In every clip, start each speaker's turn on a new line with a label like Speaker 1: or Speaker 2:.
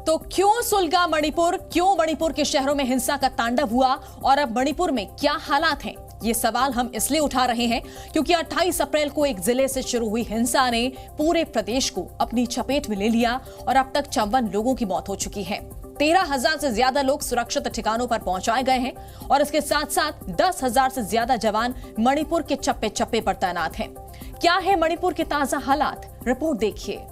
Speaker 1: तो क्यों सुलगा मणिपुर, क्यों मणिपुर के शहरों में हिंसा का तांडव हुआ और अब मणिपुर में क्या हालात हैं? ये सवाल हम इसलिए उठा रहे हैं क्योंकि 28 अप्रैल को एक जिले से शुरू हुई हिंसा ने पूरे प्रदेश को अपनी चपेट में ले लिया और अब तक 54 लोगों की मौत हो चुकी है। 13,000 से ज्यादा लोग सुरक्षित ठिकानों पर पहुंचाए गए हैं और इसके साथ साथ 10,000 से ज्यादा जवान मणिपुर के चप्पे चप्पे पर तैनात हैं। क्या है मणिपुर के ताजा हालात, रिपोर्ट देखिए।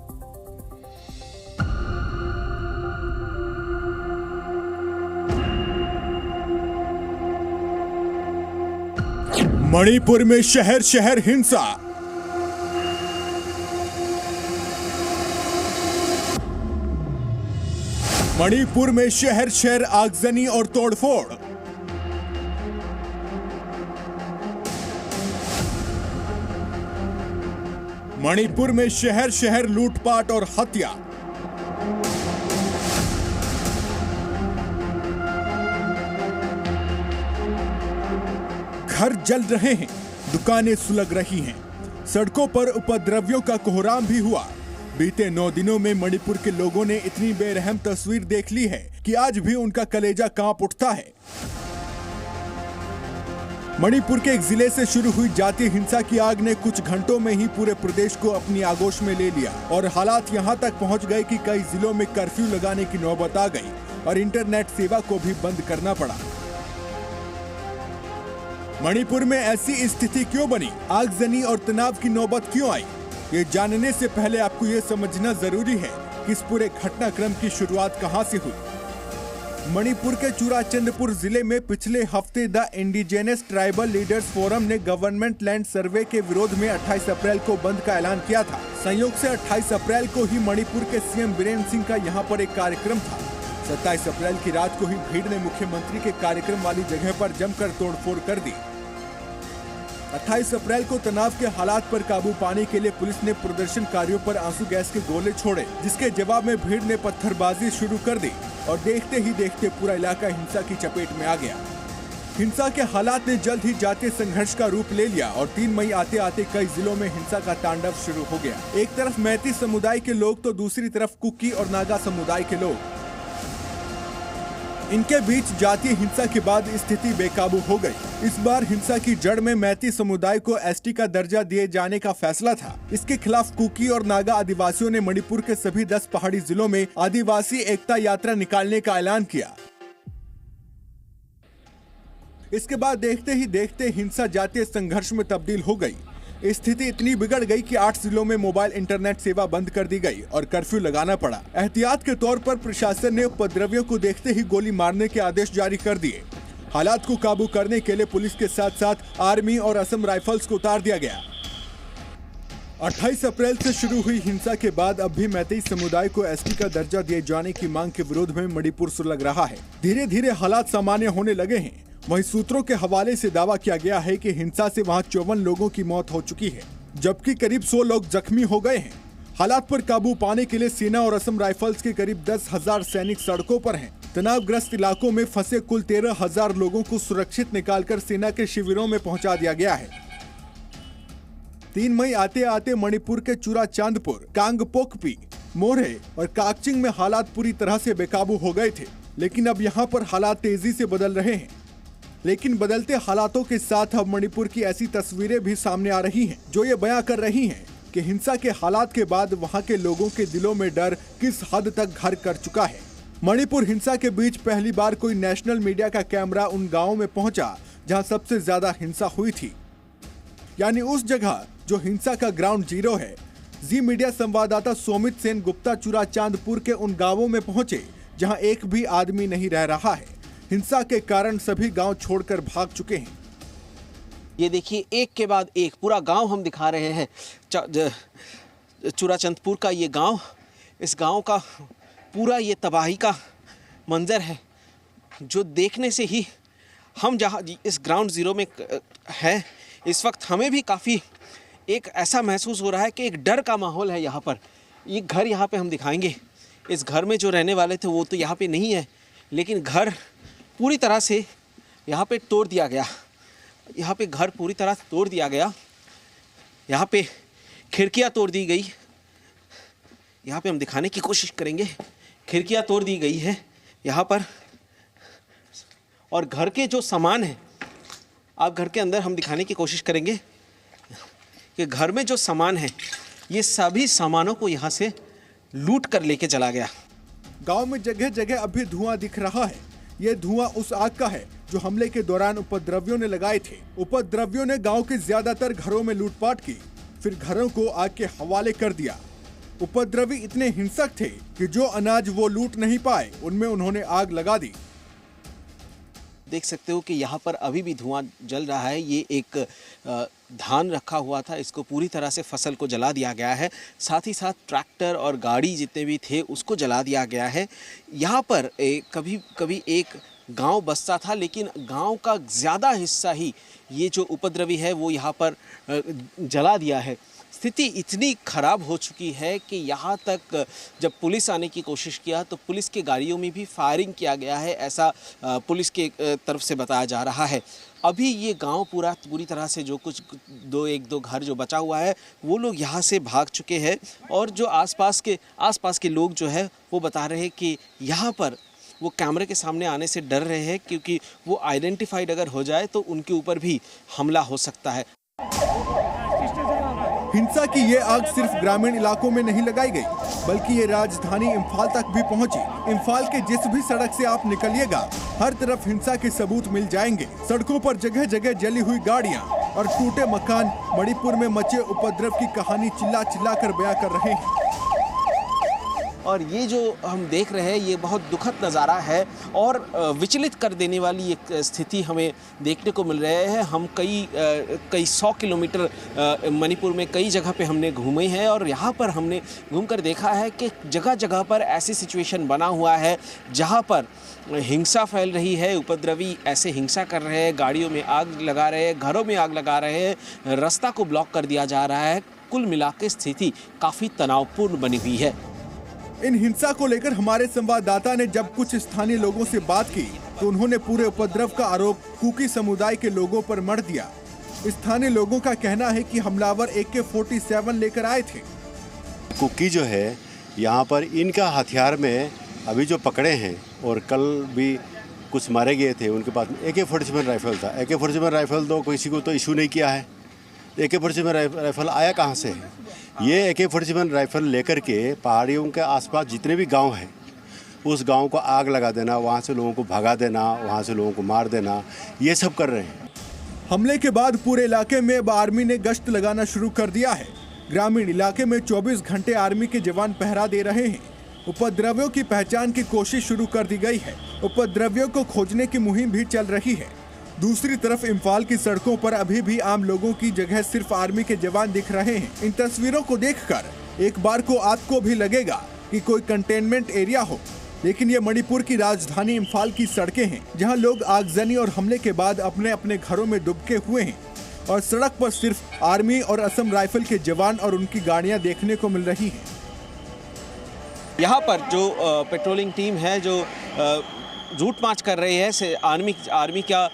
Speaker 2: मणिपुर में शहर शहर हिंसा। मणिपुर में शहर शहर आगजनी और तोड़फोड़। मणिपुर में शहर शहर लूटपाट और हत्या। घर जल रहे हैं, दुकानें सुलग रही हैं, सड़कों पर उपद्रवियों का कोहराम भी हुआ। बीते 9 दिनों में मणिपुर के लोगों ने इतनी बेरहम तस्वीर देख ली है कि आज भी उनका कलेजा कांप उठता है। मणिपुर के एक जिले से शुरू हुई जातीय हिंसा की आग ने कुछ घंटों में ही पूरे प्रदेश को अपनी आगोश में ले लिया और हालात यहां तक पहुंच गए कि कई जिलों में कर्फ्यू लगाने की नौबत आ गई और इंटरनेट सेवा को भी बंद करना पड़ा। मणिपुर में ऐसी स्थिति क्यों बनी? आगजनी और तनाव की नौबत क्यों आई? ये जानने से पहले आपको ये समझना जरूरी है कि इस पूरे घटनाक्रम की शुरुआत कहां से हुई। मणिपुर के चुराचंदपुर जिले में पिछले हफ्ते the indigenous tribal leaders forum ने गवर्नमेंट लैंड सर्वे के विरोध में 28 अप्रैल को बंद का ऐलान किया था। संयोग से 28 अप्रैल को ही मणिपुर के सीएम बीरेन सिंह का यहाँ पर एक कार्यक्रम था। 27 अप्रैल की रात को ही भीड़ ने मुख्यमंत्री के कार्यक्रम वाली जगह पर जमकर तोड़फोड़ कर दी। 28 अप्रैल को तनाव के हालात पर काबू पाने के लिए पुलिस ने प्रदर्शनकारियों पर आंसू गैस के गोले छोड़े, जिसके जवाब में भीड़ ने पत्थरबाजी शुरू कर दी और देखते ही देखते पूरा इलाका हिंसा की चपेट में आ गया। हिंसा के हालात ने जल्द ही जातीय संघर्ष का रूप ले लिया और 3 मई आते आते कई जिलों में हिंसा का तांडव शुरू हो गया। एक तरफ मैती समुदाय के लोग तो दूसरी तरफ कुकी और नागा समुदाय के लोग। इनके बीच जातीय हिंसा के बाद स्थिति बेकाबू हो गई। इस बार हिंसा की जड़ में मैती समुदाय को एसटी का दर्जा दिए जाने का फैसला था। इसके खिलाफ कुकी और नागा आदिवासियों ने मणिपुर के सभी 10 पहाड़ी जिलों में आदिवासी एकता यात्रा निकालने का ऐलान किया। इसके बाद देखते ही देखते हिंसा जातीय संघर्ष में तब्दील हो गई। स्थिति इतनी बिगड़ गई कि 8 जिलों में मोबाइल इंटरनेट सेवा बंद कर दी गई और कर्फ्यू लगाना पड़ा। एहतियात के तौर पर प्रशासन ने उपद्रवियों को देखते ही गोली मारने के आदेश जारी कर दिए। हालात को काबू करने के लिए पुलिस के साथ साथ आर्मी और असम राइफल्स को उतार दिया गया। 28 अप्रैल से शुरू हुई हिंसा के बाद अब भी मैतेई समुदाय को एसटी का दर्जा दिए जाने की मांग के विरोध में मणिपुर सुलग रहा है। धीरे धीरे हालात सामान्य होने लगे हैं। वहीं सूत्रों के हवाले से दावा किया गया है कि हिंसा से वहां 54 लोगों की मौत हो चुकी है, जबकि करीब 100 लोग जख्मी हो गए हैं। हालात पर काबू पाने के लिए सेना और असम राइफल्स के करीब 10,000 सैनिक सड़कों पर हैं। तनावग्रस्त इलाकों में फंसे कुल 13,000 लोगों को सुरक्षित निकालकर सेना के शिविरों में पहुंचा दिया गया है। 3 मई आते आते मणिपुर के चुराचांदपुर, कांगपोकपी, मोरहे और काकचिंग में हालात पूरी तरह से बेकाबू हो गए थे, लेकिन अब यहाँ पर हालात तेजी से बदल रहे हैं। लेकिन बदलते हालातों के साथ अब मणिपुर की ऐसी तस्वीरें भी सामने आ रही हैं, जो ये बयां कर रही हैं कि हिंसा के हालात के बाद वहां के लोगों के दिलों में डर किस हद तक घर कर चुका है। मणिपुर हिंसा के बीच पहली बार कोई नेशनल मीडिया का कैमरा उन गांवों में पहुंचा जहां सबसे ज्यादा हिंसा हुई थी, यानी उस जगह जो हिंसा का ग्राउंड जीरो है। जी मीडिया संवाददाता सोमित सेन गुप्ता चुराचांदपुर के उन गाँवों में पहुंचे जहाँ एक भी आदमी नहीं रह रहा है। हिंसा के कारण सभी गांव छोड़कर भाग चुके हैं।
Speaker 3: ये देखिए, एक के बाद एक पूरा गांव हम दिखा रहे हैं। चुराचंदपुर का ये गांव, इस गांव का पूरा ये तबाही का मंजर है, जो देखने से ही हम जहां इस ग्राउंड ज़ीरो में हैं, इस वक्त हमें भी काफ़ी एक ऐसा महसूस हो रहा है कि एक डर का माहौल है यहाँ पर। ये घर यहाँ पे हम दिखाएंगे। इस घर में जो रहने वाले थे वो तो यहाँ पे नहीं है, लेकिन घर पूरी तरह से यहाँ पे तोड़ दिया गया। यहाँ पे घर पूरी तरह से तोड़ दिया गया। यहाँ पे खिड़कियाँ तोड़ दी गई। यहाँ पे हम दिखाने की कोशिश करेंगे खिड़कियां तोड़ दी गई है यहाँ पर। और घर के जो सामान हैं, आप घर के अंदर हम दिखाने की कोशिश करेंगे कि घर में जो सामान है, ये सभी सामानों को यहाँ से लूट कर लेके चला गया।
Speaker 2: गांव में जगह जगह अभी धुआं दिख रहा है। ये धुआं उस आग का है जो हमले के दौरान उपद्रवियों ने लगाए थे। उपद्रवियों ने गांव के ज्यादातर घरों में लूटपाट की, फिर घरों को आग के हवाले कर दिया। उपद्रवी इतने हिंसक थे कि जो अनाज वो लूट नहीं पाए, उनमें उन्होंने आग लगा दी।
Speaker 3: देख सकते हो कि यहाँ पर अभी भी धुआं जल रहा है। ये एक धान रखा हुआ था, इसको पूरी तरह से फसल को जला दिया गया है। साथ ही साथ ट्रैक्टर और गाड़ी जितने भी थे उसको जला दिया गया है। यहाँ पर कभी कभी एक गांव बसता था, लेकिन गांव का ज़्यादा हिस्सा ही ये जो उपद्रवी है वो यहाँ पर जला दिया है। स्थिति इतनी खराब हो चुकी है कि यहाँ तक जब पुलिस आने की कोशिश किया तो पुलिस के गाड़ियों में भी फायरिंग किया गया है, ऐसा पुलिस के तरफ से बताया जा रहा है। अभी ये गांव पूरी तरह से जो कुछ एक दो घर जो बचा हुआ है वो लोग यहाँ से भाग चुके हैं। और जो आसपास के लोग जो है वो बता रहे हैं कि यहाँ पर वो कैमरे के सामने आने से डर रहे हैं, क्योंकि वो आइडेंटिफाइड अगर हो जाए तो उनके ऊपर भी हमला हो सकता है।
Speaker 2: हिंसा की ये आग सिर्फ ग्रामीण इलाकों में नहीं लगाई गई, बल्कि ये राजधानी इम्फाल तक भी पहुंची। इम्फाल के जिस भी सड़क से आप निकलिएगा, हर तरफ हिंसा के सबूत मिल जाएंगे। सड़कों पर जगह जगह जली हुई गाड़ियां और टूटे मकान मणिपुर में मचे उपद्रव की कहानी चिल्ला चिल्ला कर बयां कर रहे हैं।
Speaker 3: और ये जो हम देख रहे हैं ये बहुत दुखद नज़ारा है और विचलित कर देने वाली एक स्थिति हमें देखने को मिल रही है। हम कई 100 किलोमीटर मणिपुर में कई जगह पे हमने घूमे हैं और यहाँ पर हमने घूमकर देखा है कि जगह जगह पर ऐसी सिचुएशन बना हुआ है जहाँ पर हिंसा फैल रही है। उपद्रवी ऐसे हिंसा कर रहे हैं, गाड़ियों में आग लगा रहे हैं, घरों में आग लगा रहे हैं, रास्ता को ब्लॉक कर दिया जा रहा है। कुल मिलाकर स्थिति काफ़ी तनावपूर्ण बनी हुई है।
Speaker 2: इन हिंसा को लेकर हमारे संवाददाता ने जब कुछ स्थानीय लोगों से बात की तो उन्होंने पूरे उपद्रव का आरोप कुकी समुदाय के लोगों पर मढ़ दिया। स्थानीय लोगों का कहना है कि हमलावर AK-47 लेकर आए थे।
Speaker 4: कुकी जो है यहाँ पर इनका हथियार में अभी जो पकड़े हैं और कल भी कुछ मारे गए थे, उनके पास AK-47 राइफल था। AK-47 राइफल तो किसी को तो इशू नहीं किया है। AK-47 राइफल आया कहाँ से है? ये AK-47 राइफल लेकर के पहाड़ियों के आसपास जितने भी गांव हैं उस गांव को आग लगा देना, वहाँ से लोगों को भगा देना, वहाँ से लोगों को मार देना, ये सब कर रहे हैं।
Speaker 2: हमले के बाद पूरे इलाके में अब आर्मी ने गश्त लगाना शुरू कर दिया है। ग्रामीण इलाके में 24 घंटे आर्मी के जवान पहरा दे रहे हैं। उपद्रवियों की पहचान की कोशिश शुरू कर दी गई है। उपद्रवियों को खोजने की मुहिम भी चल रही है। दूसरी तरफ इम्फाल की सड़कों पर अभी भी आम लोगों की जगह सिर्फ आर्मी के जवान दिख रहे हैं। इन तस्वीरों को देखकर एक बार को आपको भी लगेगा कि कोई कंटेनमेंट एरिया हो, लेकिन ये मणिपुर की राजधानी इम्फाल की सड़कें हैं, जहां लोग आगजनी और हमले के बाद अपने अपने घरों में दुबके हुए हैं और सड़क पर सिर्फ आर्मी और असम राइफल के जवान और उनकी गाड़ियां देखने को मिल रही हैं।
Speaker 3: यहाँ पर जो पेट्रोलिंग टीम है, जो रूट मार्च कर रही है आर्मी का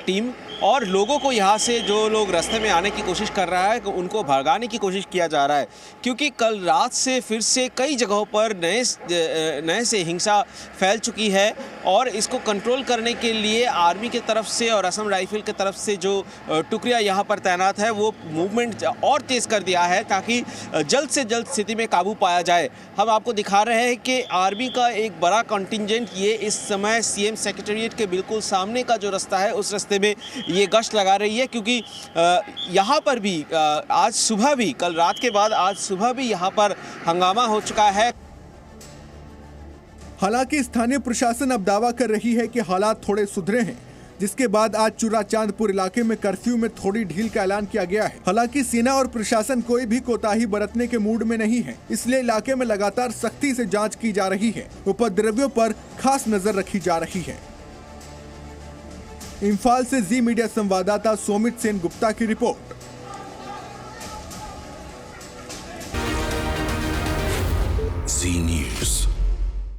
Speaker 3: टीम, और लोगों को यहाँ से जो लोग रास्ते में आने की कोशिश कर रहा है उनको भगाने की कोशिश किया जा रहा है, क्योंकि कल रात से फिर से कई जगहों पर नए से हिंसा फैल चुकी है। और इसको कंट्रोल करने के लिए आर्मी की तरफ से और असम राइफल की तरफ से जो टुकड़ियाँ यहाँ पर तैनात है वो मूवमेंट और तेज़ कर दिया है ताकि जल्द से जल्द स्थिति में काबू पाया जाए। हम आपको दिखा रहे हैं कि आर्मी का एक बड़ा कंटिंजेंट ये इस समय CM सेक्रेटेरिएट के बिल्कुल सामने का जो रास्ता है उस रास्ते में ये गश्त लगा रही है, क्योंकि यहाँ पर भी आज सुबह भी, कल रात के बाद आज सुबह भी यहाँ पर हंगामा हो चुका है।
Speaker 2: हालांकि स्थानीय प्रशासन अब दावा कर रही है कि हालात थोड़े सुधरे हैं, जिसके बाद आज चुराचांदपुर इलाके में कर्फ्यू में थोड़ी ढील का ऐलान किया गया है। हालांकि सेना और प्रशासन कोई भी कोताही बरतने के मूड में नहीं है, इसलिए इलाके में लगातार सख्ती से जांच की जा रही है। उपद्रवियों पर खास नजर रखी जा रही है। इम्फाल से जी मीडिया संवाददाता सोमित सेन गुप्ता की रिपोर्ट।